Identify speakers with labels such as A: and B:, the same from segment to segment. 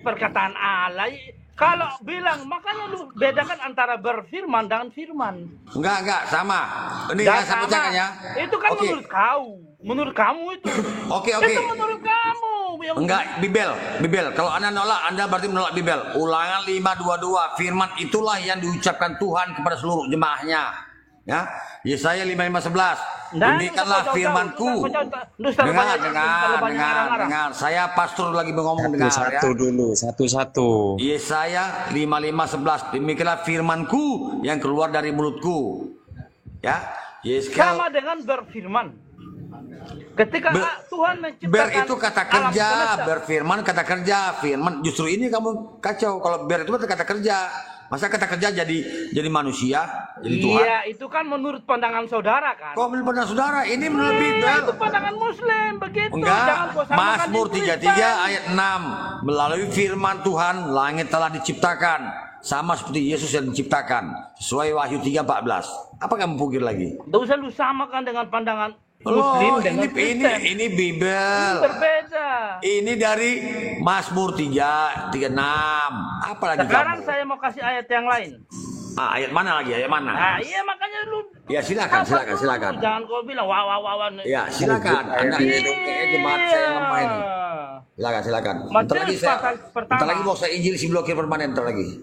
A: perkataan Allah. Kalau bilang, makanya lu bedakan antara berfirman dengan firman.
B: Enggak, sama. Ini
A: Nggak
B: yang saya
A: sama.
B: bacakan ya.
A: Itu kan
B: Oke.
A: menurut kau. Menurut kamu itu.
B: Oke.
A: Itu menurut kamu. Yang
B: Enggak, Bibel. Kalau Anda nolak, Anda berarti menolak Bibel. Ulangan 5:22. Firman itulah yang diucapkan Tuhan kepada seluruh jemaahnya. Ya, Yesaya 55:11. Demikianlah firmanku. Dengar. Saya pastor lagi ngomong dengar ya.
C: Satu-satu.
B: Yesaya 55:11. Demikianlah firmanku yang keluar dari mulutku. Ya,
A: sama dengan berfirman. Ketika Tuhan menciptakan
B: ber itu kata kerja,
A: alam semesta.
B: berfirman kata kerja, firman. Justru ini kamu kacau. Kalau ber itu kata kerja. Masa kata kerja jadi manusia, jadi Tuhan?
A: Iya, itu kan menurut pandangan saudara kan.
B: Kok menurut pandangan saudara? Ini menurut Bibel.
A: Itu pandangan Muslim begitu.
B: Enggak. Mazmur 33 ayat 6. Melalui firman Tuhan langit telah diciptakan, sama seperti Yesus yang diciptakan, sesuai Wahyu 3:14. Apa kamu pukir lagi?
A: Tidak usah lu samakan dengan pandangan Muslim dengan Kristen.
B: ini Bibel.
A: Berbeda.
B: Ini dari Mazmur 3:36. Apa lagi
A: Sekarang
B: kamu?
A: saya mau kasih ayat yang lain.
B: Ayat mana lagi? Ayat mana?
A: Nah, iya makanya lu.
B: Ya silakan.
A: Jangan kau bilang wah.
B: Ya silakan. Anda ini jemaat saya lemah ini. Silakan. Bentar lagi mau saya injil si blokir permanen bentar lagi.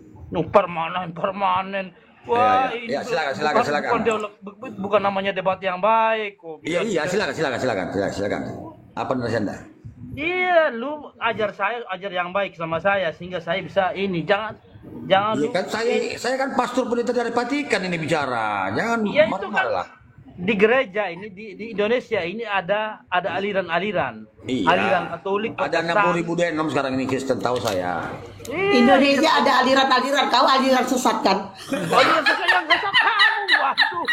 A: Permanen. Wah,
B: ya, silakan.
A: Bukan namanya debat yang baik.
B: Iya, silakan. Apa narasi Anda?
A: Iya, lu ajar yang baik sama saya sehingga saya bisa ini. Jangan lu.
B: Kan saya kan pastor pendeta dari Vatikan ini bicara. Jangan marah-marah.
A: Di gereja ini di Indonesia ini ada aliran-aliran.
B: Iya.
A: Aliran Katolik.
B: Ada 60.000 denom sekarang ini Kristen tahu saya.
D: Indonesia ada aliran-aliran, kau aliran sesat kan?
A: Aliran sesat yang sesat kamu. Waduh.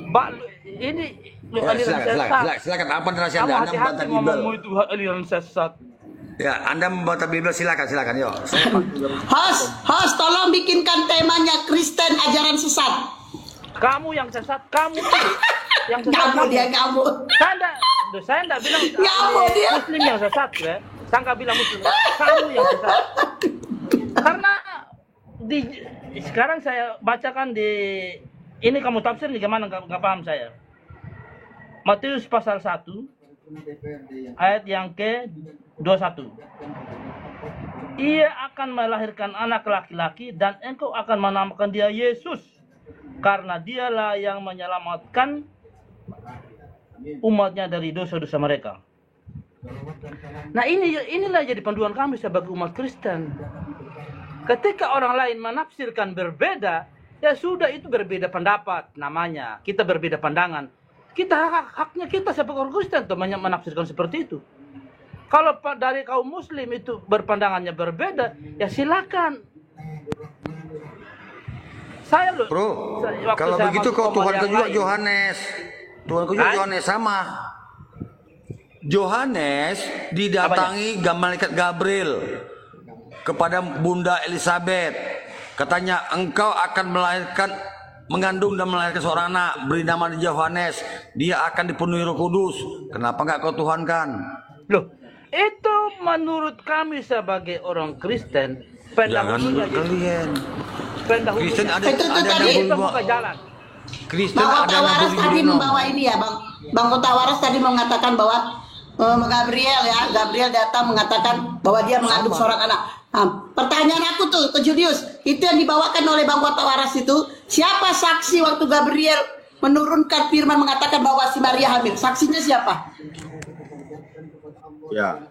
A: Wah, ini aliran sesat.
B: Silakan. Apa narasi Anda? Anda membantah Bibel.
A: Ngomongmu itu aliran sesat.
B: Ya, Anda membantah Bibel silakan. Yuk.
D: Host, tolong bikinkan temanya Kristen ajaran sesat.
A: Kamu yang sesat, kamu yang sesat.
D: Kamu.
A: Saya enggak bilang
D: dia.
A: Muslim yang sesat, ya. Saya enggak bilang Muslim. Kamu yang sesat. Karena sekarang saya bacakan ini kamu tafsir nih gimana enggak paham saya. Matius pasal 1 ayat yang ke-21. Ia akan melahirkan anak laki-laki dan engkau akan menamakan dia Yesus. Karena dialah yang menyelamatkan umatnya dari dosa-dosa mereka. Nah inilah jadi panduan kami sebagai umat Kristen. Ketika orang lain menafsirkan berbeda, ya sudah itu berbeda pendapat namanya. Kita berbeda pandangan. Haknya kita sebagai orang Kristen tuh menafsirkan seperti itu. Kalau dari kaum Muslim itu berpandangannya berbeda, ya silakan.
B: Bro, kalau begitu kau Tuhan juga Yohanes. Yohanes sama. Yohanes didatangi malaikat Gabriel kepada Bunda Elizabeth. Katanya engkau akan mengandung dan melahirkan seorang anak, beri nama Yohanes. Dia akan dipenuhi Roh Kudus. Kenapa enggak kau tuhankan?
A: Loh, itu menurut kami sebagai orang Kristen.
B: Jangan menurut kalian. Kristen ada
D: buka
A: jalan.
B: Kristen
D: Bang Kota Waras tadi
B: nomor.
D: membawa ini ya, Bang Kota Waras tadi mengatakan bahwa Gabriel datang mengatakan bahwa dia mengandung seorang anak. Nah, pertanyaan aku tuh ke Julius, itu yang dibawakan oleh Bang Kota Waras itu, siapa saksi waktu Gabriel menurunkan firman mengatakan bahwa si Maria hamil? Saksinya siapa?
B: Ya.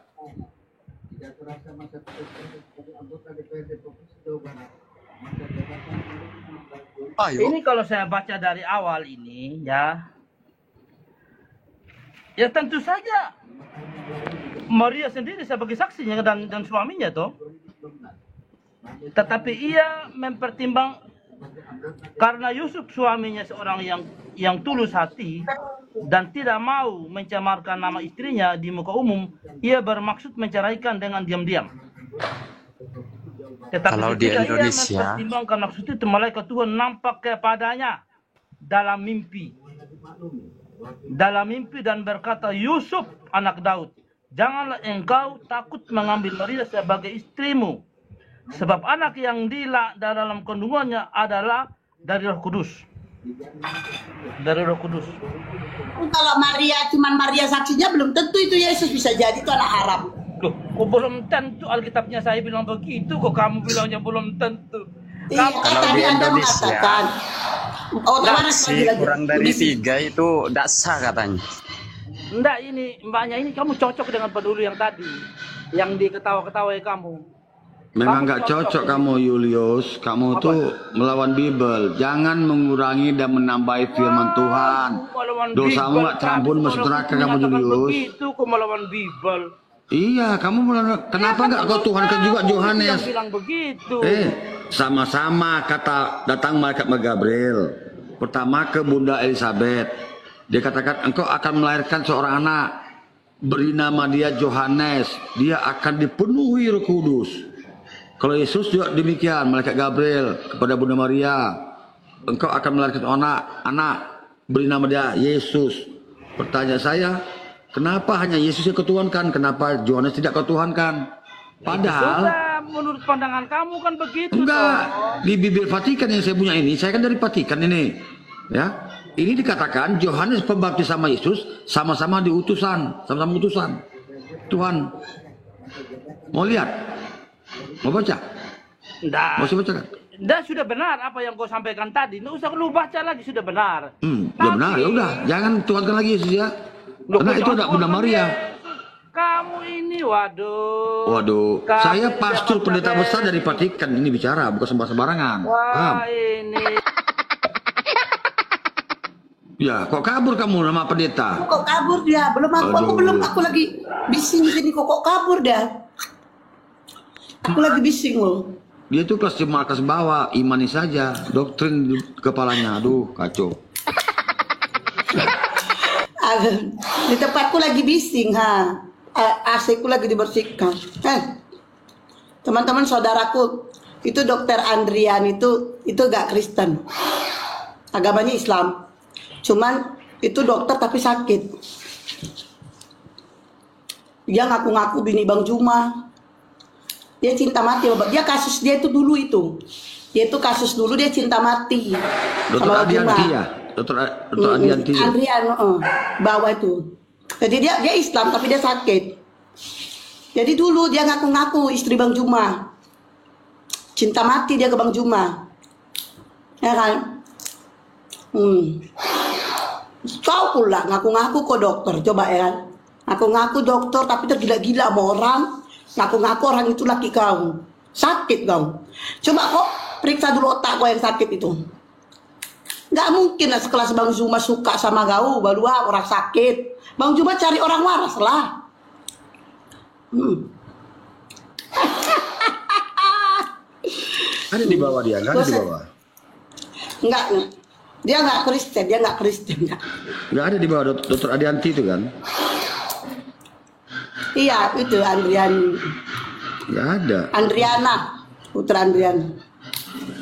A: Ini kalau saya baca dari awal ini ya tentu saja Maria sendiri sebagai saksinya dan suaminya toh. Tetapi ia mempertimbang karena Yusuf suaminya seorang yang tulus hati dan tidak mau mencemarkan nama istrinya di muka umum, ia bermaksud menceraikan dengan diam-diam. Tetapi
C: kalau di Indonesia,
A: ia mempertimbangkan maksud itu, malaikat Tuhan nampak kepadanya dalam mimpi dan berkata, Yusuf anak Daud, janganlah engkau takut mengambil Maria sebagai istrimu, sebab anak yang dalam kandungannya adalah dari Roh Kudus. Dari Roh Kudus.
D: Kalau Maria cuman Maria saksinya belum tentu itu Yesus, bisa jadi itu anak haram.
A: Loh, kok belum tentu? Alkitabnya saya bilang begitu, kok kamu bilangnya belum tentu?
D: Iya, kan
C: Kalau
D: tadi
C: di
D: Anda
C: Indonesia,
D: mengatakan Tawaras
C: si kurang dari 3 itu tidak sah katanya.
A: Enggak, ini mbaknya ini kamu cocok dengan peduli yang tadi, yang diketawa-ketawai kamu.
B: Memang nggak cocok kamu, Julius. Kamu tuh melawan Bible. Jangan mengurangi dan menambahi firman Tuhan. Dosamu nggak terampun masuk neraka kamu, Julius.
A: Begitu kok melawan Bible.
B: Iya, kamu melawan. Kenapa nggak kau Tuhankan juga Yohanes?
A: Bilang begitu.
B: Sama-sama kata datang malaikat Gabriel. Pertama ke Bunda Elizabeth. Dia katakan engkau akan melahirkan seorang anak. Beri nama dia Yohanes. Dia akan dipenuhi Roh Kudus. Kalau Yesus juga demikian, malaikat Gabriel kepada Bunda Maria, engkau akan melahirkan anak, beri nama dia Yesus. Pertanyaan saya, kenapa hanya Yesus yang kau tuhankan? Kenapa Yohanes tidak kau tuhankan? Padahal
A: sudah, menurut pandangan kamu kan begitu.
B: Enggak, di Bibel Vatikan yang saya punya ini, saya kan dari Vatikan ini, ya. Ini dikatakan Yohanes Pembaptis sama Yesus sama-sama diutusan, sama-sama utusan Tuhan. Mau lihat? Mau baca?
A: Enggak.
B: Mau saya bacakan?
A: Enggak, sudah benar apa yang kau sampaikan tadi. Nggak usah lu baca lagi, sudah benar.
B: Ya benar, ya udah, jangan tuhankan lagi Yesus ya. Karena itu ada Bunda Maria.
A: Kamu ini,
B: Waduh, saya pastor pendeta besar dari Vatikan ini bicara, bukan sembarangan.
A: Wah, ini.
B: Ya, kok kabur kamu nama pendeta?
D: Kok kabur dia? Aku lagi bising sini kok kabur dia. Aku lagi bising loh.
B: Dia tuh kelas kelas bawah, imani saja, doktrin di kepalanya, aduh kacau.
D: Di tempatku lagi bising, AC ku lagi dibersihkan. Teman-teman saudaraku, itu Dokter Andrian itu gak Kristen, agamanya Islam. Cuman itu dokter tapi sakit. Dia ngaku-ngaku bini Bang Juma. Dia cinta mati. Dia kasus dia itu dulu itu. Dia itu kasus dulu dia cinta mati.
B: Dokter Adianti ya? Dokter Adianti.
D: Andrian, bawah itu. Jadi dia Islam tapi dia sakit. Jadi dulu dia ngaku-ngaku istri Bang Juma. Cinta mati dia ke Bang Juma. Ya kan? Kau pula ngaku-ngaku kok dokter, coba ya. Ngaku-ngaku dokter tapi tergila-gila sama orang. Ngaku-ngaku orang itu laki kau. Sakit kau. Coba kok periksa dulu otak kau yang sakit itu. Gak mungkin lah sekelas Bang Juma suka sama kau, baru orang sakit. Bang Juma cari orang waras lah.
B: Ada di bawah dia, nggak ada di bawah.
D: Enggak. Dia nggak Kristen.
B: Nggak ada di bawah Dokter Adianti itu kan?
D: Iya, itu Andrian.
B: Nggak ada.
D: Andriana, putra Andriana.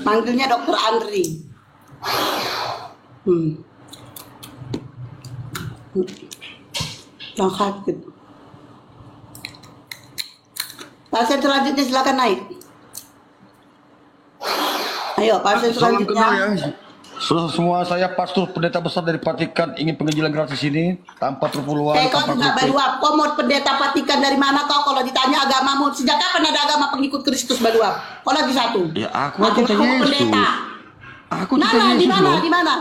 D: Manggilnya Dokter Andri. Yang sakit. Pasien selanjutnya silakan naik. Ayo, pasien selanjutnya.
B: Salam kenal ya. Semua saya pastor pendeta besar dari Vatikan ingin penginjilan gratis ini tanpa perpuluhan.
D: Kau juga Baduap, kau mau pendeta Vatikan dari mana kau? Kalau ditanya agamamu, sejak kapan ada agama pengikut Kristus Baduap? Kau lagi satu.
B: Ya aku cinta Yesus.
D: Pendeta.
B: Aku cinta Yesus.
D: Di mana?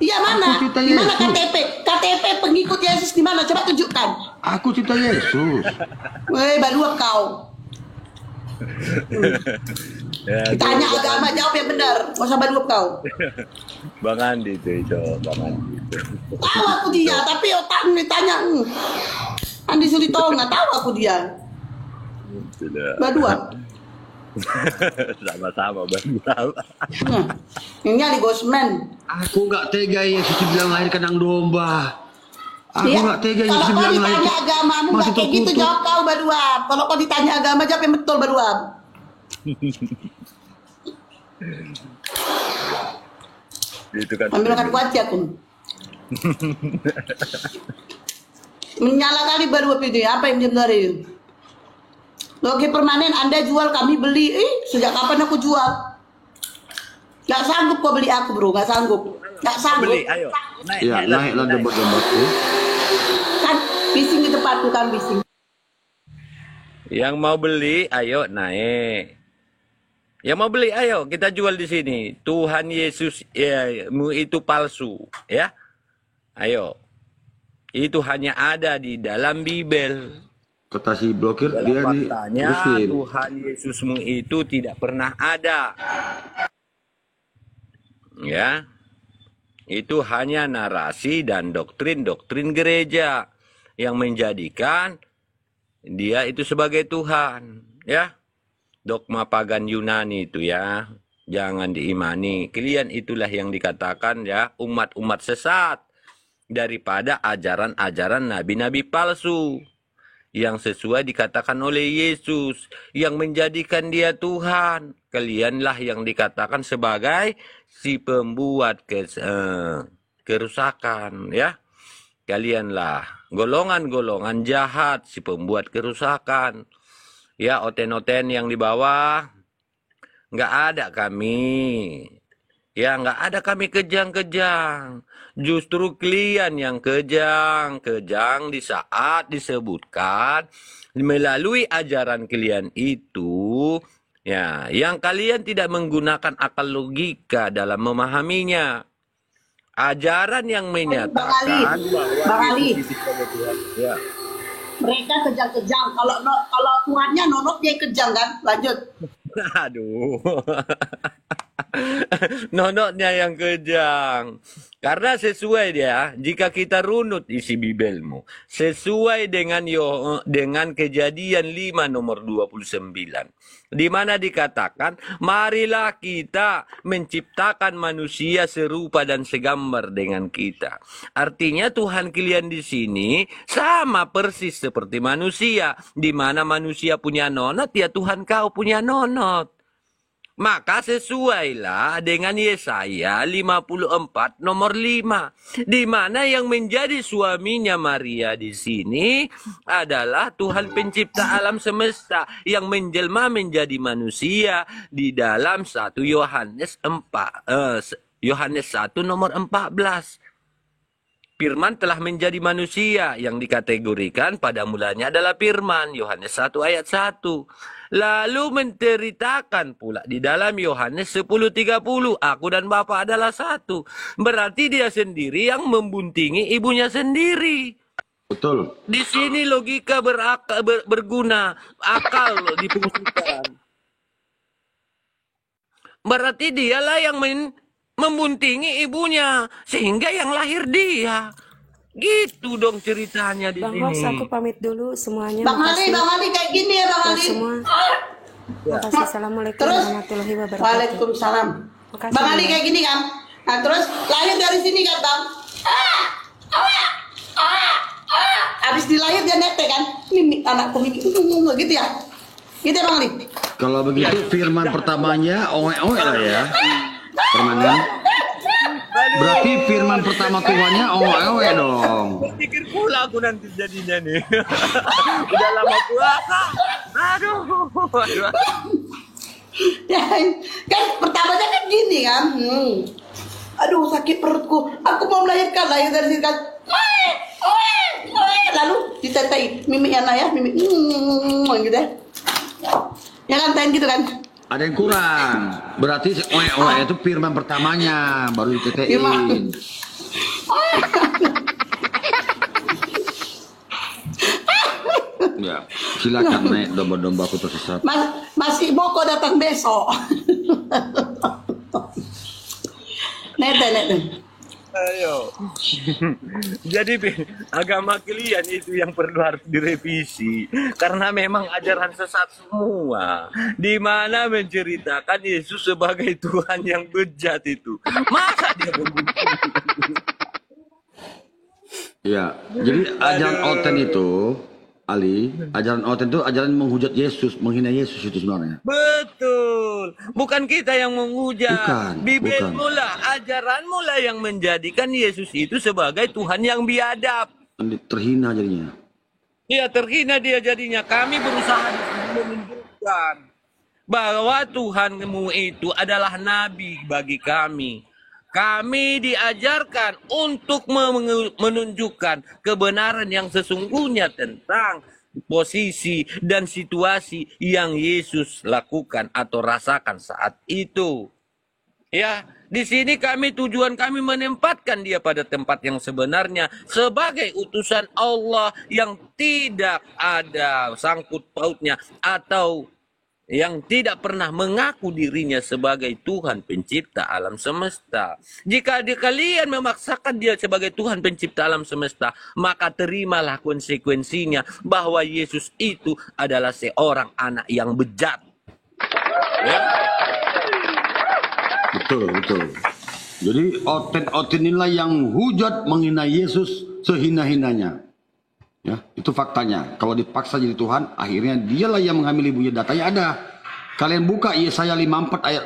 D: Iya mana? Di mana KTP pengikut Yesus di mana? Coba tunjukkan.
B: Aku cinta Yesus.
D: Weh Baduap kau. Ditanya agama jawab yang benar. Gak usah Baduap kau.
C: Bang Andi itu Bang Andi itu.
D: Tahu aku dia, tapi otak ditanya. Andi Sulito nggak tahu aku dia.
C: Sudah.
D: Baduap.
C: Sama-sama Baduap.
D: Ini Ali Gosman.
B: Aku nggak tega Yesus bilang lahirkan anak domba. Aku nggak tega Yesus
D: Kalau kau
B: bilang
D: ditanya
B: lahirkan.
D: agamamu nggak kayak gitu jawab kau Baduap. Kalau kau ditanya agama jawab yang betul Baduap.
C: Itu kan.
D: Ambil makan kuaci aku. Menyala kali baru ini. Apa yang sebenarnya? Logi permanen Anda jual, kami beli. Sejak kapan aku jual? Gak sanggup kau beli aku, bro. Gak sanggup. Gak sanggup.
C: Beli, ayo.
B: Ya, naiklah debat-debatku.
D: Kan bising di tempatku kan bising.
C: Yang mau beli, ayo naik. Yang mau beli, ayo kita jual di sini. Tuhan Yesus mu itu palsu, ya. Ayo. Itu hanya ada di dalam Bible.
B: Kata si blokir dia nih
C: Faktanya
B: Muslim.
C: Tuhan Yesusmu itu tidak pernah ada. Ya. Itu hanya narasi dan doktrin-doktrin gereja yang menjadikan dia itu sebagai Tuhan, ya. Dogma pagan Yunani itu ya. Jangan diimani. Kalian itulah yang dikatakan ya umat-umat sesat daripada ajaran-ajaran nabi-nabi palsu yang sesuai dikatakan oleh Yesus, yang menjadikan dia Tuhan. Kalianlah yang dikatakan sebagai si pembuat kerusakan, ya. Kalianlah golongan-golongan jahat, si pembuat kerusakan. Ya, oten-oten yang di bawah, nggak ada kami. Ya, nggak ada kami kejang-kejang. Justru kalian yang kejang di saat disebutkan melalui ajaran kalian itu, ya, yang kalian tidak menggunakan akal logika dalam memahaminya. Ajaran yang menyatakan
D: Bang Ali.
C: Ya.
D: Mereka kejang-kejang. Kalau Tuhannya nonot dia kejang kan? Lanjut.
C: Aduh. Nonotnya yang kejang. Karena sesuai dia, jika kita runut isi Bibelmu, sesuai dengan Kejadian 5 nomor 29, di mana dikatakan, marilah kita menciptakan manusia serupa dan segambar dengan kita. Artinya Tuhan kalian di sini sama persis seperti manusia, di mana manusia punya nonot, ya Tuhan kau punya nonot. Maka sesuailah dengan Yesaya 54 nomor 5, di mana yang menjadi suaminya Maria di sini adalah Tuhan pencipta alam semesta yang menjelma menjadi manusia di dalam 1 Yohanes 1 nomor 14. Firman telah menjadi manusia yang dikategorikan pada mulanya adalah Firman, Yohanes 1 ayat 1. Lalu menceritakan pula di dalam Yohanes 10:30, aku dan Bapa adalah satu. Berarti dia sendiri yang membuntingi ibunya sendiri.
B: Betul.
C: Di sini logika berguna, akal difungsikan. Berarti dialah yang membuntingi ibunya, sehingga yang lahir dia. Gitu dong ceritanya di
E: Bang
C: sini.
E: Host, aku pamit dulu semuanya.
D: Bang Ali kayak gini ya Bang Ali.
E: Semua. Makasih. Assalamualaikum warahmatullahi wabarakatuh.
D: Waalaikumsalam.
E: Makasih,
D: Bang Ali
E: Bang.
D: kayak gini kan. Nah terus lahir dari sini kan Bang. Habis dilahir dia nete kan. Mimi anakku Mimi gitu ya. Gitu ya Bang Ali.
B: Kalau begitu firman pertamanya oe-oe lah ya. Permanen. Berarti firman pertama Tuhannya oe-oe dong.
C: Pikir pula aku nanti jadinya nih. Udah lama puasa. Aduh.
D: Ya, kan pertamanya kan gini kan. Aduh sakit perutku. Aku mau melahirkan, lahir dari sini kan. Lalu ditetai Mimi anak ya, Mimi gitu ya. Ya kan tain gitu kan.
B: Ada yang kurang. Berarti oe-oe itu firman pertamanya baru ditetein. Ya, silakan naik domba-dombaku tersesat.
D: Masih mau kau datang besok. Nete.
C: Ayo. Jadi agama kalian itu yang perlu harus direvisi karena memang ajaran sesat semua, di mana menceritakan Yesus sebagai Tuhan yang bejat itu. Masa dia begitu?
B: Ya, jadi ajaran oten itu Ali, ajaran oten itu ajaran menghujat Yesus, menghina Yesus itu sebenarnya.
C: Betul. Bukan kita yang menghujat. Bibel
B: bukan.
C: mula, ajaran mula yang menjadikan Yesus itu sebagai Tuhan yang biadab.
B: terhina jadinya.
C: Iya, terhina dia jadinya. Kami berusaha menunjukkan bahwa Tuhanmu itu adalah nabi bagi kami. Kami diajarkan untuk menunjukkan kebenaran yang sesungguhnya tentang posisi dan situasi yang Yesus lakukan atau rasakan saat itu. Ya, di sini tujuan kami menempatkan dia pada tempat yang sebenarnya sebagai utusan Allah yang tidak ada sangkut pautnya atau yang tidak pernah mengaku dirinya sebagai Tuhan pencipta alam semesta. Jika kalian memaksakan dia sebagai Tuhan pencipta alam semesta, maka terimalah konsekuensinya bahwa Yesus itu adalah seorang anak yang bejat. Ya.
B: Betul. Jadi oten inilah yang hujat menghina Yesus sehina-hinanya. Ya, itu faktanya. Kalau dipaksa jadi Tuhan, akhirnya dialah yang mengambil ibunya. Datanya ada. Kalian buka Yesaya 54 ayat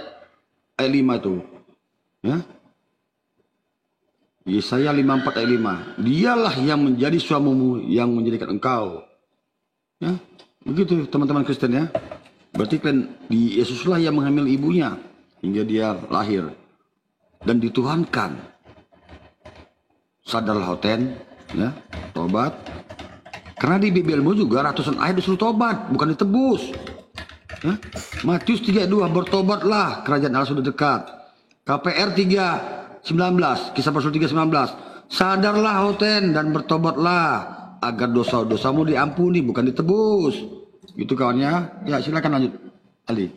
B: 5 itu. Ya. Yesaya 54 ayat 5. Dialah yang menjadi suamimu yang menjadikan engkau. Ya. Begitu teman-teman Kristen ya. Berarti kan Yesuslah yang mengambil ibunya hingga dia lahir dan dituhankan. Sadarlah Oten, ya, tobat. Karena di Bibelmu juga ratusan ayat disuruh tobat, bukan ditebus. Ya? Matius 3:2, bertobatlah, kerajaan Allah sudah dekat. KPR 3:19, Kisah Rasul 3:19, sadarlah Oten dan bertobatlah agar dosa-dosamu diampuni, bukan ditebus. Gitu kawannya. Ya silakan lanjut, Ali.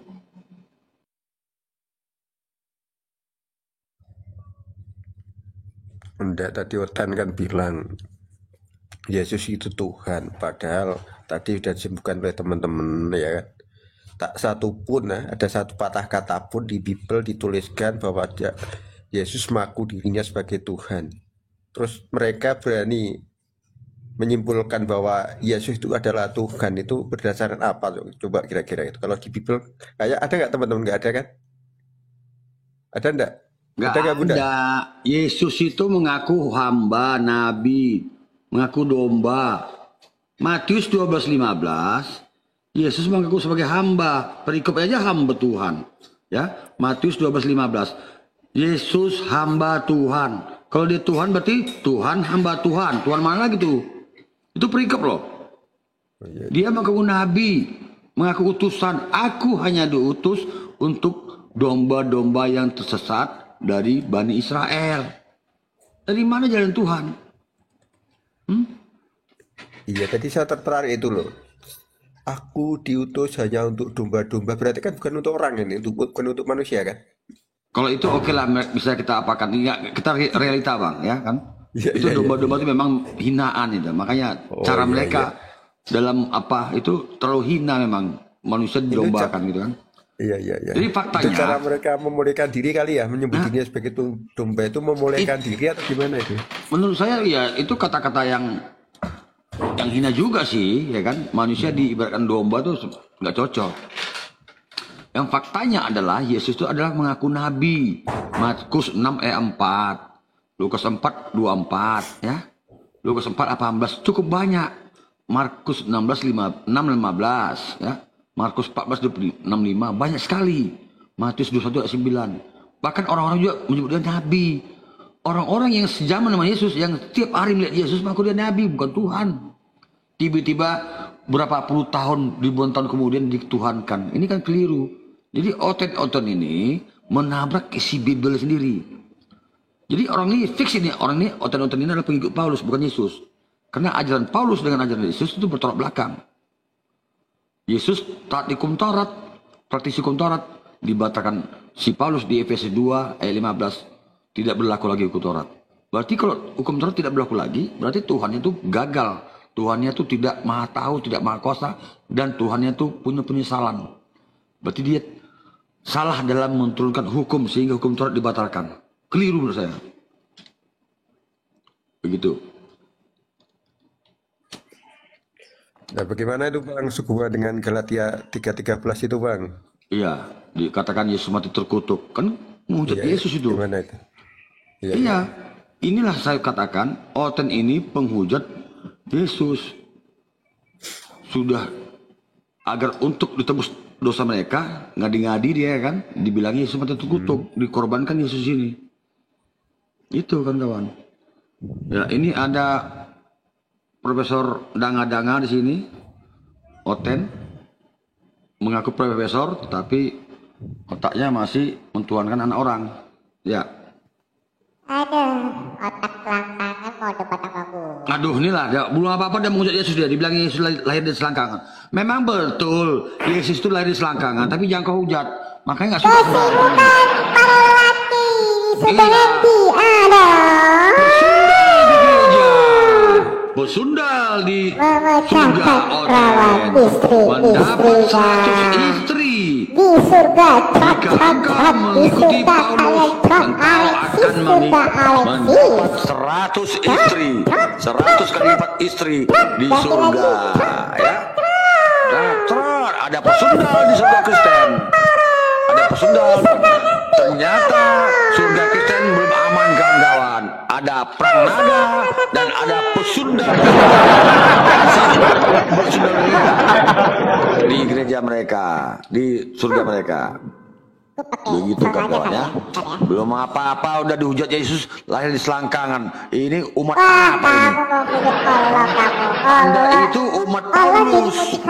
F: Enggak, tadi Oten kan bilang Yesus itu Tuhan, padahal tadi sudah disebutkan oleh teman-teman ya, tak satu pun ada satu patah kata pun di Bible dituliskan bahwa Yesus mengaku dirinya sebagai Tuhan. Terus mereka berani menyimpulkan bahwa Yesus itu adalah Tuhan, itu berdasarkan apa? Coba kira-kira itu. Kalau di Bible kayak ada nggak teman-teman? Nggak ada kan? Ada enggak?
B: Nggak ada. Yesus itu mengaku hamba, nabi, mengaku domba. Matius 12:15, Yesus mengaku sebagai hamba. Perikop aja hamba Tuhan. Ya, Matius 12:15. Yesus hamba Tuhan. Kalau dia Tuhan berarti Tuhan hamba Tuhan. Tuhan mana lagi tuh? Itu perikop loh. Dia mengaku nabi, mengaku utusan. Aku hanya diutus untuk domba-domba yang tersesat dari Bani Israel. Dari mana jalan Tuhan?
F: Iya, tadi saya tertarik itu loh. Aku diutus hanya untuk domba-domba, berarti kan bukan untuk orang ini, bukan untuk manusia kan?
B: Kalau itu oke lah, bisa kita apakan. Ya, kita realita bang, ya kan?
F: Ya,
B: itu domba-domba itu memang hinaan itu. Makanya cara mereka dalam apa itu terlalu hina memang. Manusia didombakan gitu kan?
F: Iya.
B: Jadi faktanya.
F: Itu cara mereka memulihkan diri kali ya, menyebut dirinya sebagai domba itu memulihkan diri atau gimana itu? Menurut
B: saya ya itu kata-kata yang hina juga sih, ya kan? Manusia diibaratkan domba tuh nggak cocok. Yang faktanya adalah Yesus itu adalah mengaku nabi. Markus 6 ayat 4, Lukas 4:24, ya. Lukas 4:18 cukup banyak. Markus 16:15, ya. Markus 14:65 banyak sekali. Matius 21 ayat 9. Bahkan orang-orang juga menyebut dia nabi. Orang-orang yang sejaman sama Yesus, yang setiap hari melihat Yesus mengaku dia nabi, bukan Tuhan. Tiba-tiba berapa puluh tahun, ribuan tahun kemudian dituhankan. Ini kan keliru. Jadi oten ini menabrak isi Bible sendiri. Jadi orang ini fix ini, orang ini oten ini adalah pengikut Paulus, bukan Yesus. Karena ajaran Paulus dengan ajaran Yesus itu bertolak belakang. Yesus taat hukum Taurat, praktisi hukum Taurat, dibatalkan si Paulus di Efesus 2 ayat 15, tidak berlaku lagi hukum Taurat. Berarti kalau hukum Taurat tidak berlaku lagi, berarti Tuhan itu gagal. Tuhannya itu tidak maha tahu, tidak maha kuasa, dan Tuhannya itu punya penyesalan. Berarti dia salah dalam menurunkan hukum sehingga hukum Taurat dibatalkan. Keliru menurut saya. Begitu.
F: Nah, bagaimana itu Bang sehubungan dengan Galatia 3:13 itu Bang?
B: Iya, dikatakan Yesus mati terkutuk. Kan menghujat Yesus itu.
F: Gimana itu?
B: Iya. Inilah saya katakan, oten ini penghujat Yesus sudah agar untuk ditebus dosa mereka, ngadi-ngadi dia kan, dibilang Yesus mati terkutuk, dikorbankan Yesus ini. Itu kan kawan. Ya, ini ada Profesor Danga-Danga di sini, Oten, mengaku profesor, tapi otaknya masih mentuankan anak orang. Ya.
G: Aduh, otak selangkangan mau debat sama gue.
B: Aduh, inilah dia belum apa-apa dia mengucap Yesus, dia dibilang Yesus lahir dari selangkangan. Memang betul Yesus itu lahir dari selangkangan, tapi jangan kau hujat. Makanya nggak suka.
G: Kesibukan para lelaki sudah nanti ada.
B: Bersundal di
G: Memecahkan
B: surga
G: perawan
B: Oten,
G: istri di
B: mendapat
G: surga.
B: 100 istri.
G: Di surga
B: Jika engkau mengikuti Paulus, engkau akan mendapat 100 istri, 100 kali lipat istri di surga. Ya, ada pesundal di surga Kristen, ada pesundal. Ternyata surga Kristen belum aman kawan-kawan. Ada perang naga dan ada pesundal. Pesundal di gereja mereka, di surga mereka. Begitu kawan ya. Belum apa-apa udah dihujat Yesus lahir di selangkangan. Ini umat apa ini? Anda itu umat Paulus.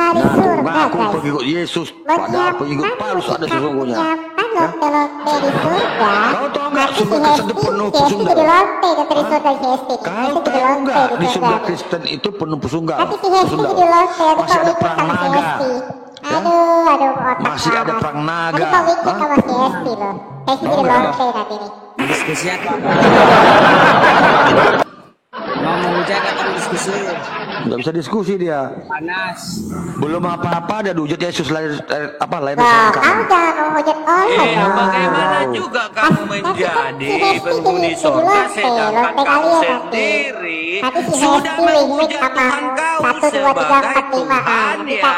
B: Ngaku pengikut Yesus, padahal pengikut Paulus ada sesungguhnya. Ya? Kau tahu nggak surga Kristen itu penuh pesundal? Kau tahu nggak di surga Kristen itu penuh pesundal? Masih ada perang naga. Ya?
G: Aduh,
B: Masih ada perang naga.
G: Tadi Pak Wiki masih SD loh. Saya sih jadi lonte nanti nih.
H: Diskusi apa? Mau menghujat atau diskusi?
B: Nggak bisa diskusi dia.
H: Panas.
B: Belum apa-apa ada dihujat Yesus lahir lahir
G: Kamu
B: selangkangan.
G: jangan menghujat Allah dong.
C: Bagaimana juga kamu menjadi penghuni surga sedangkan kamu sendiri sudah menghujat Tuhan kau sebagai Tuhan ya.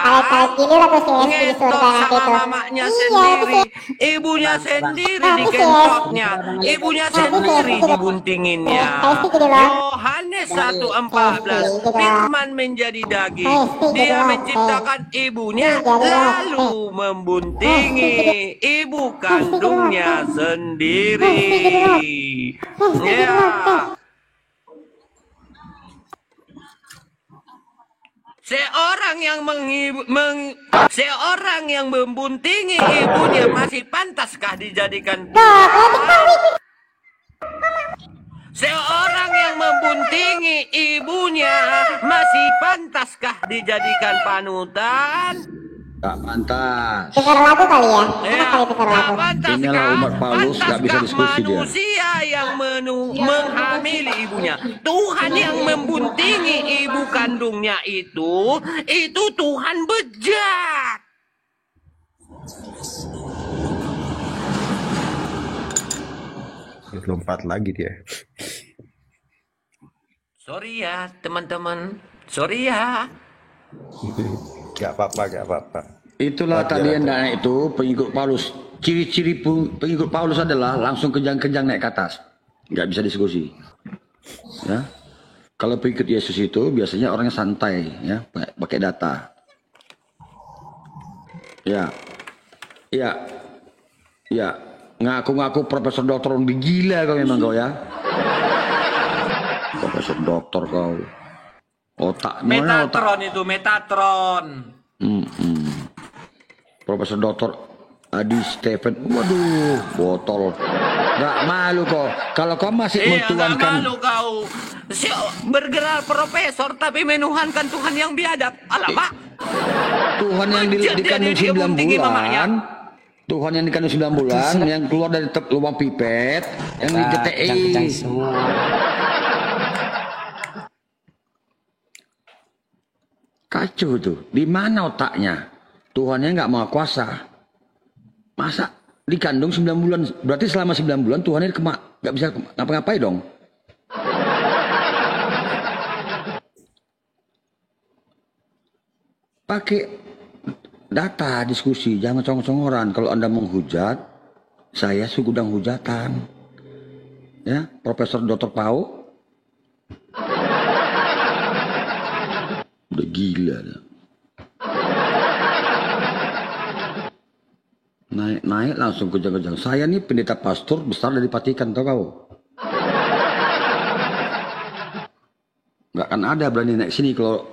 C: Ngetok sama mamanya sendiri, ibunya sendiri dikentoknya, ibunya sendiri dibuntinginnya. Yohanes 1:14, firman menjadi daging, dia menciptakan ibunya lalu membuntingi ibu kandungnya sendiri. Ya. Seorang yang membuntingi ibunya masih pantaskah dijadikan Tuhan? Seorang yang membuntingi ibunya masih pantaskah dijadikan panutan?
B: Gak pantas.
G: Dengar lagu kali ya? Enak kali dengar lagu.
B: Inilah umat Paulus, gak bisa diskusi dia.
C: Manusia yang menghamili ibunya, Tuhan yang membuntingi ibu kandungnya itu Tuhan bejat.
F: Lompat lagi dia.
C: Sorry ya teman-teman, sorry ya.
F: Gak apa-apa.
B: Itulah tadi yang naik itu pengikut Paulus. Ciri-ciri pengikut Paulus adalah langsung kejang-kejang naik ke atas. Nggak bisa diskusi. Ya. Kalau pengikut Yesus itu biasanya orangnya santai, ya, pakai data. Ya. Ngaku-ngaku profesor doktor gila kau memang kau ya. Profesor doktor kau. Otaknya
C: Metatron itu Metatron.
B: Profesor Doktor Adi Stephen, waduh, botol. Gak malu kok. Kalau kau masih mentuankan.
C: Gak malu kau. Bergerak profesor tapi menuhankan Tuhan yang biadab. Alamak.
B: Tuhan yang dikandung 9 bulan. Tuhan yang dikandung 9 bulan, yang keluar dari lubang pipet, yang di DTI. Kacau tuh. Di mana otaknya? Tuhannya nggak mau kuasa. Masa dikandung 9 bulan? Berarti selama 9 bulan Tuhannya nggak bisa ngapa-ngapain dong. Pakai data diskusi, jangan congor-congoran. Kalau Anda menghujat, saya segudang hujatan. Ya, Profesor Dr. Pau. Udah gila dah. Naik langsung kejang-kejang. Saya nih pendeta pastor besar dari Vatikan, tau kau? Nggak akan ada berani naik sini kalau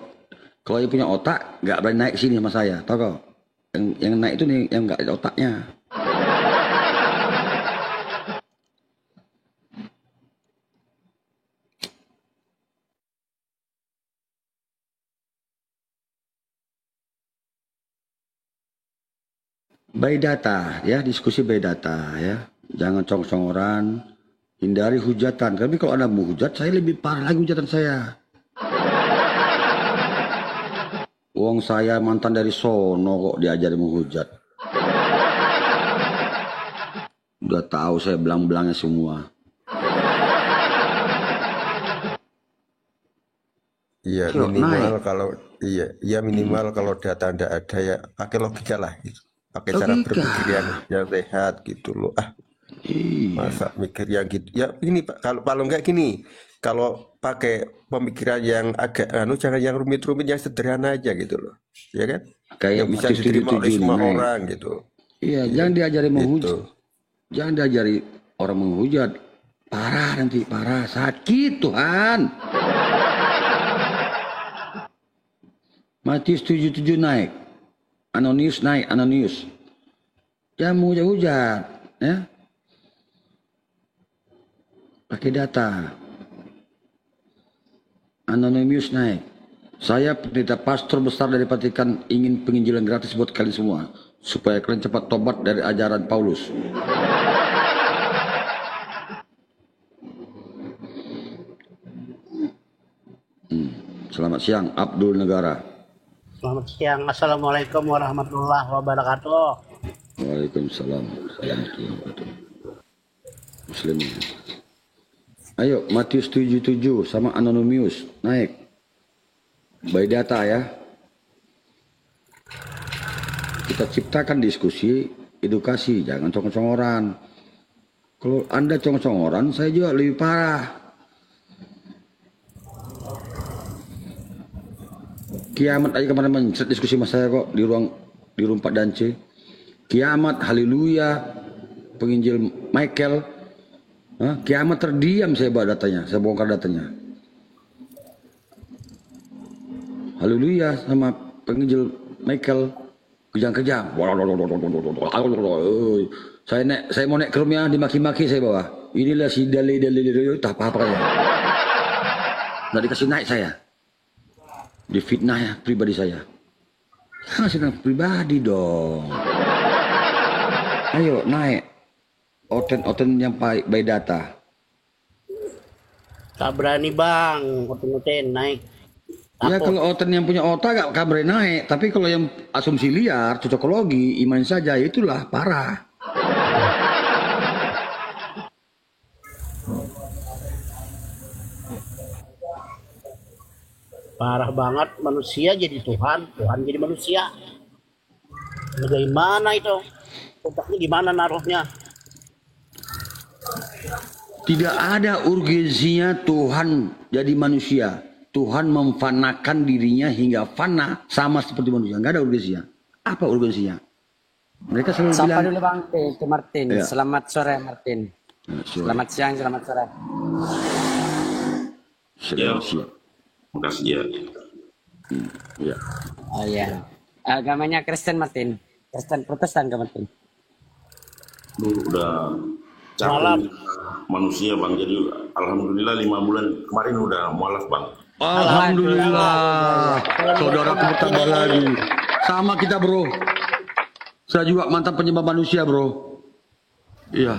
B: yang punya otak nggak berani naik sini sama saya, tau kau? Yang naik itu nih yang nggak ada otaknya. By data ya, diskusi by data ya. Jangan cong-congoran, hindari hujatan. Tapi kalau Anda mau hujat, saya lebih parah lagi hujatan saya. Wong saya mantan dari sono kok diajari menghujat. Udah tahu saya belang-belangnya semua.
F: Iya minimal kalau minimal kalau data Anda ada ya pakai logika lah gitu. Pakai cara berpikir yang sehat gitu loh. Masa mikir yang gitu. Ya ini Pak, kalau enggak gini. Kalau pakai pemikiran yang agak jangan yang rumit-rumit, yang sederhana aja gitu loh. Ya kan?
B: Kayak
F: yang bisa diterima oleh semua orang gitu.
B: Iya, jangan diajari menghujat. Jangan diajari orang menghujat. Parah nanti, parah, sakit Tuhan. Matius 7:7 naik. Anonius naik, Anonius. Jangan menghujat-hujat, ya. Pakai data. Anonymous naik. Saya pendeta pastor besar dari Vatikan ingin penginjilan gratis buat kalian semua. Supaya kalian cepat tobat dari ajaran Paulus. Selamat siang, Abdul Negara.
I: Selamat siang. Assalamualaikum warahmatullahi wabarakatuh.
B: Waalaikumsalam warahmatullahi wabarakatuh. Muslimin. Ayo, Matius 7:7 sama Anonymous naik. By data ya. Kita ciptakan diskusi, edukasi, jangan congong-congoran. Kalau Anda congong-congoran, saya juga lebih parah. Kiamat aja kemarin mencet diskusi sama saya kok di room Pak Dance. Kiamat, haleluya, penginjil Michael. Kiamat terdiam, saya bawa datanya, saya bongkar datanya. Haleluya sama penginjil Michael kejang-kejang. Saya mau naik ke rumahnya dimaki-maki saya bawa. Inilah si dalil tak apa-apa ya. Nggak dikasih naik saya. Difitnah ya pribadi saya. Jangan sedang pribadi dong. Ayo naik. Oten yang by data.
I: Tak berani bang, oten naik.
B: Ya kalau oten yang punya otak gak berani naik. Tapi kalau yang asumsi liar, cocokologi, iman saja, itulah parah.
I: Parah banget, manusia jadi Tuhan, Tuhan jadi manusia. Bagaimana itu? Otaknya gimana naruhnya?
B: Tidak ada urgensinya Tuhan jadi manusia. Tuhan memfanakan dirinya hingga fana sama seperti manusia. Nggak ada urgensinya. Apa urgensinya? Mereka selalu
H: Sapa
B: bilang.
H: dulu Bang ke Martin.
B: Ya.
H: Selamat sore Martin. Selamat siang, selamat sore.
B: Selamat siang.
J: Makasih ya.
B: Ya.
H: Oh iya. Agamanya Kristen Martin. Kristen Protestan ke Martin.
J: Udah capek manusia bang. Jadi alhamdulillah 5 bulan kemarin udah mualaf bang.
B: Alhamdulillah. Saudara bertambah lagi. Sama kita bro. Saya juga mantan penyembah manusia bro. Iya.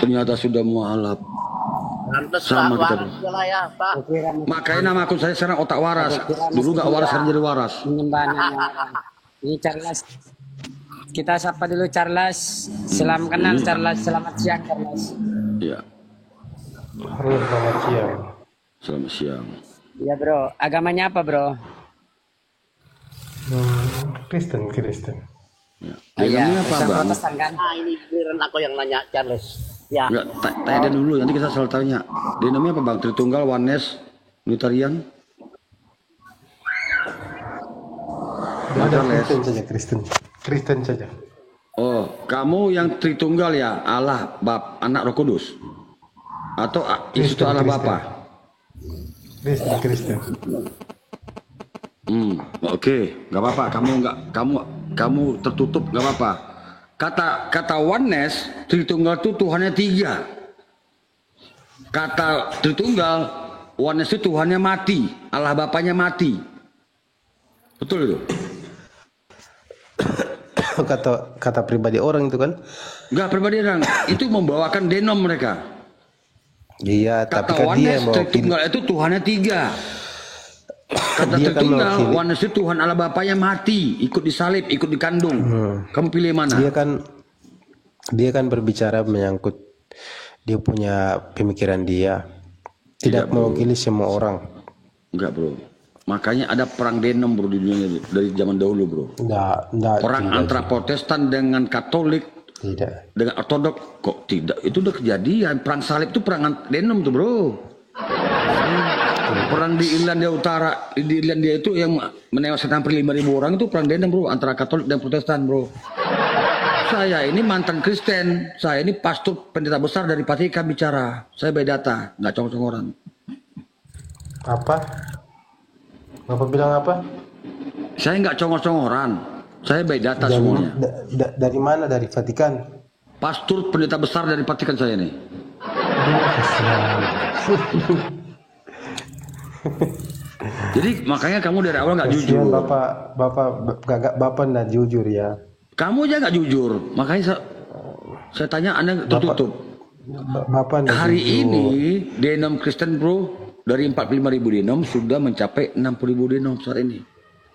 B: Ternyata sudah mualaf. Sama kita bro. Makanya nama akun saya sekarang otak waras. Dulu nggak waras, sekarang jadi waras.
H: Ini Charles. Kita sapa dulu Charles. Salam kenal Charles. Selamat siang Charles.
B: Iya.
K: Halo, selamat siang.
B: Selamat siang.
H: Iya bro. Agamanya apa bro?
K: Kristen.
B: Ya.
H: Iya.
B: Apa bang?
H: Protestan kan?
I: Nah ini giliran aku yang nanya Charles. Ya.
B: Enggak, tanya dia dulu, nanti kita selalu tanya. Dia namanya apa bang? Tritunggal, Oneness, Unitarian?
F: Ada
B: Charles.
F: Kristen saja, Kristen saja.
B: Oh, kamu yang Tritunggal ya, Allah, Bap, Anak, Roh Kudus? Atau Yesus itu Allah Bapa?
F: Kristen.
B: Oke, nggak apa-apa. Kamu tertutup, nggak apa-apa. Kata oneness, Tritunggal itu Tuhannya 3. Kata Tritunggal, oneness itu Tuhannya mati, Allah Bapanya mati. Betul itu?
F: kata pribadi orang itu kan?
B: Enggak pribadi orang, itu membawakan denom mereka.
F: Iya, tapi
B: Kata
F: kan dia
B: oneness, Tritunggal itu Tuhannya 3. Kata
F: dia kan
B: Tritunggal,
F: mewakili.
B: oneness itu Tuhan Allah Bapanya mati, ikut disalib, ikut dikandung. Kamu pilih mana?
F: Dia kan berbicara menyangkut dia punya pemikiran dia. Tidak mewakili semua orang.
B: Enggak, bro. Makanya ada perang denom, bro, di dunia dari zaman dahulu, bro.
F: Enggak,
B: perang antara Protestan dengan Katolik, dengan Ortodok, kok tidak? Itu udah kejadian. Perang salib itu perang denom tuh, bro. Perang di Irlandia Utara, di Irlandia itu yang menewaskan hampir 5.000 orang itu perang denom, bro, antara Katolik dan Protestan, bro. Saya ini mantan Kristen, saya ini pastor pendeta besar dari Vatikan bicara. Saya by data, nggak congor-congoran.
F: Apa? Bapak bilang apa?
B: Saya nggak congor-congoran, saya by data semuanya.
F: Dari mana? Dari Vatikan?
B: Pastor pendeta besar dari Vatikan saya nih. Jadi makanya kamu dari awal nggak jujur.
F: Bapak nggak jujur ya.
B: Kamu aja nggak jujur, makanya saya tanya Anda tertutup.
F: Bapak
B: hari
F: jujur.
B: Ini denom Kristen, bro, dari 45.000 denom sudah mencapai 60.000 denom saat ini.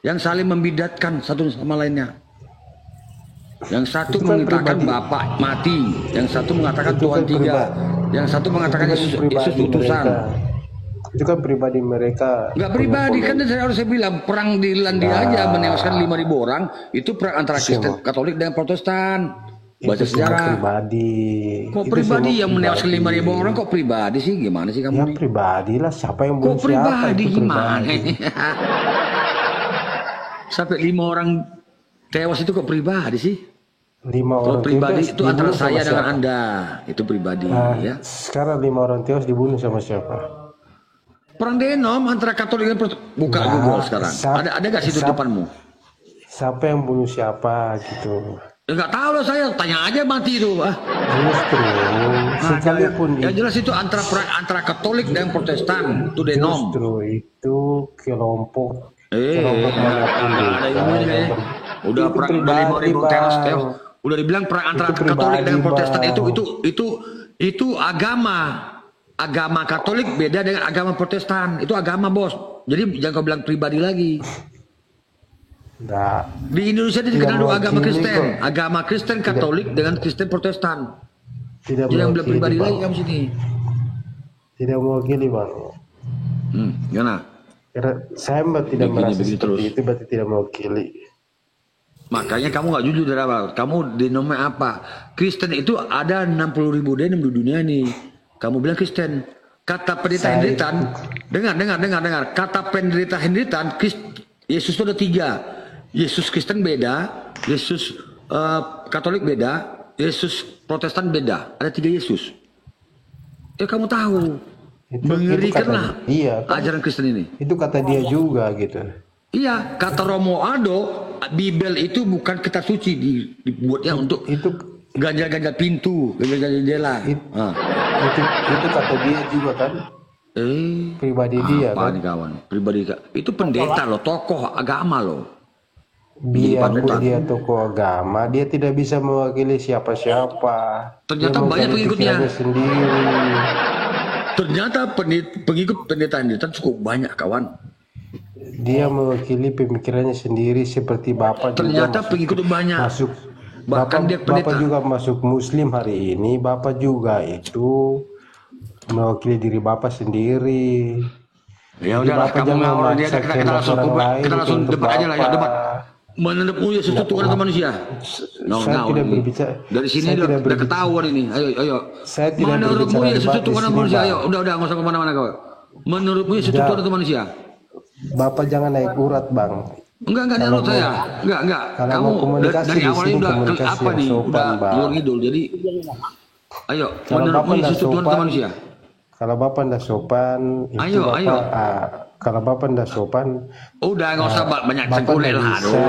B: Yang saling membidatkan satu sama lainnya. Yang satu mengatakan Bapak mati, yang satu mengatakan Tuhan 3, yang satu mengatakan Yesus utusan.
F: Itu kan pribadi mereka.
B: Enggak pribadi, kan harus saya bilang perang di Irlandia aja menewaskan 5.000 orang, itu perang antara Kristen Katolik dan Protestan. Baca sejarah.
F: Pribadi.
B: Kok pribadi yang menewaskan 5.000 orang kok pribadi sih? Gimana sih kamu?
F: Ya pribadi lah, siapa yang bunuh
B: siapa?
F: Pribadi
B: Gimana? Sampai 5 orang tewas itu kok pribadi sih?
F: 5 orang
B: pribadi itu antara saya dengan
F: siapa?
B: Anda, itu pribadi ya.
F: Sekarang 5 orang tewas dibunuh sama siapa?
B: Perang denom antara Katolik dan Protestan. Buka Google sekarang. Ada nggak situ depanmu?
F: Siapa yang bunuh siapa gitu?
B: Enggak tahu loh saya, tanya aja mati itu, Pak.
F: Justru sekalipun
B: ya jelas itu antara perang antara Katolik dan Protestan, itu denom.
F: Justru itu kelompok
B: ada ilmunya ya. Udah perang 5.000 tewas. Udah dibilang perang antara Katolik dan Protestan itu agama. Agama Katolik beda dengan agama Protestan. Itu agama, bos. Jadi jangan kau bilang pribadi lagi.
F: Nah,
B: di Indonesia dikenal dua agama Kristen. Agama Kristen Katolik dengan Kristen Protestan. Jangan bilang pribadi lagi kamu sini.
F: Tidak mewakili, Bang.
B: Gimana?
F: Karena saya tidak merasa seperti itu, berarti tidak mewakili.
B: Makanya kamu nggak jujur dari awal. Kamu denomnya apa? Kristen itu ada 60.000 denom di dunia ini. Kamu bilang Kristen. Kata pendeta Hendritan, dengar. Kata pendeta Hendritan, Yesus itu ada 3. Yesus Kristen beda, Yesus Katolik beda, Yesus Protestan beda. Ada 3 Yesus. Ya kamu tahu. Mengerikanlah ajaran Kristen ini.
F: Itu kata dia juga gitu.
B: Iya, kata Romo Aldo, Bibel itu bukan kitab suci, dibuatnya untuk ganjal-ganjal pintu, ganjal-ganjal jendela.
F: Itu kata dia juga kan? Pribadi dia kan?
B: Kawan? Pribadi itu pendeta loh, tokoh agama loh.
F: Biarpun dia tokoh agama, dia tidak bisa mewakili siapa-siapa.
B: Ternyata banyak pengikutnya
F: sendiri.
B: Ternyata pengikut pendeta Hendritan cukup banyak, kawan.
F: Dia mewakili pemikirannya sendiri seperti Bapak.
B: Ternyata pengikut banyak.
F: Bahkan Bapak juga masuk Muslim hari ini. Bapak juga itu mewakili diri Bapak sendiri.
B: Ya udahlah, kamu ngawur dia, kita langsung debat aja lah ya, debat. Menurutmu Yesus itu Tuhan atau manusia?
F: Saya tidak berbicara.
B: Dari sini udah ketahuan ini. Ayo. Menurutmu Yesus itu Tuhan atau manusia? Ayo, udah nggak usah kemana-mana kau. Menurutmu Yesus itu Tuhan atau manusia?
F: Bapak jangan naik urat, Bang.
B: Enggak
K: Kalau
B: download
K: mau-
B: saya. Enggak.
K: kalau
B: Kamu
K: mau komunikasi
B: dari
K: di
B: awalnya
K: sini,
B: udah
K: komunikasi
B: apa
K: yang
B: nih?
K: sopan,
B: Udah
K: Bang.
B: luar ngidul. Jadi ayo,
K: Kalau
B: menurut
K: Bapak
B: isi
K: nggak
B: Tuhan
K: sopan,
B: manusia.
K: kalau Bapak ndak sopan, itu
B: Ayo.
K: kalau Bapak ndak sopan,
B: Udah nggak usah banyak
K: Bapak
B: cengkulet
K: nggak
B: lah.
K: bisa.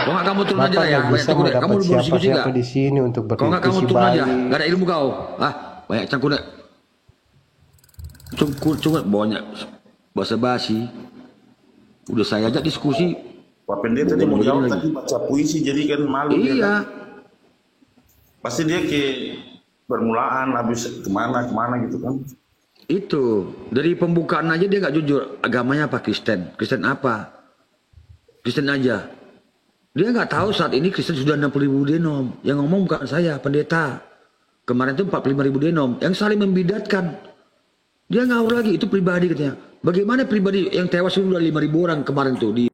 B: Kok nggak kamu turun aja
K: Bapak
B: ya?
K: nggak
B: Banyak
K: bisa
B: cengkulet. Kamu
K: mendapat
B: berdiskusi nggak?
K: siapa-siapa di sini untuk
B: Kok nggak kamu
K: berdiskusi
B: turun aja?
K: baik.
B: Nggak ada ilmu kau. Banyak cengkulet. Cengkulet banyak bahasa basi. Udah saya ajak diskusi.
J: Pak Pendeta tadi mau jawab tadi baca puisi jadi kan malu dia kan.
B: Iya.
J: Pasti dia ke permulaan habis kemana gitu kan.
B: Itu dari pembukaan aja dia nggak jujur. Agamanya apa? Kristen apa? Kristen aja. Dia nggak tahu saat ini Kristen sudah 60.000 denom. Yang ngomong bukan saya, pendeta. Kemarin itu 45.000 denom. Yang saling membidatkan. Dia ngawur lagi, itu pribadi katanya. Bagaimana pribadi yang tewas itu udah 5.000 orang kemarin tuh di